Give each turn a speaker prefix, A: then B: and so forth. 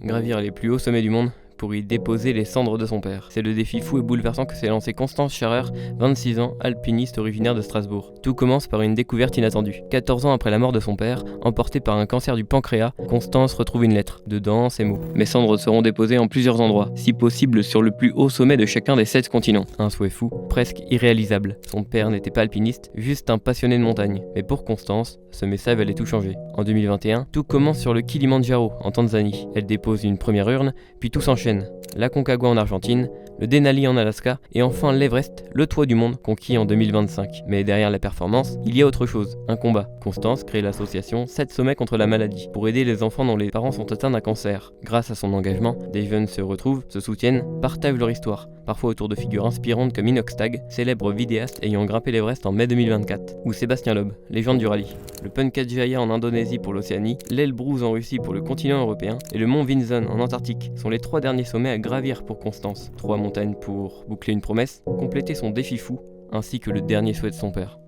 A: gravir les plus hauts sommets du monde pour y déposer les cendres de son père. C'est le défi fou et bouleversant que s'est lancé Constance Scharrer, 26 ans, alpiniste originaire de Strasbourg. Tout commence par une découverte inattendue. 14 ans après la mort de son père, emportée par un cancer du pancréas, Constance retrouve une lettre. Dedans, ces mots. Mes cendres seront déposées en plusieurs endroits, si possible sur le plus haut sommet de chacun des 7 continents. Un souhait fou, presque irréalisable. Son père n'était pas alpiniste, juste un passionné de montagne. Mais pour Constance, ce message allait tout changer. En 2021, tout commence sur le Kilimandjaro, en Tanzanie. Elle dépose une première urne, puis tout s'enchaîne. La Concagua en Argentine, le Denali en Alaska et enfin l'Everest, le toit du monde, conquis en 2025. Mais derrière la performance, il y a autre chose, un combat. Constance crée l'association 7 sommets contre la maladie, pour aider les enfants dont les parents sont atteints d'un cancer. Grâce à son engagement, des jeunes se retrouvent, se soutiennent, partagent leur histoire, parfois autour de figures inspirantes comme Inox Tag, célèbre vidéaste ayant grimpé l'Everest en mai 2024, ou Sébastien Loeb, légende du rallye. Le Puncak Jaya en Indonésie pour l'Océanie, l'Elbrus en Russie pour le continent européen et le mont Vinson en Antarctique sont les 3 derniers sommets à gravir pour Constance. 3 montagnes pour boucler une promesse, compléter son défi fou, ainsi que le dernier souhait de son père.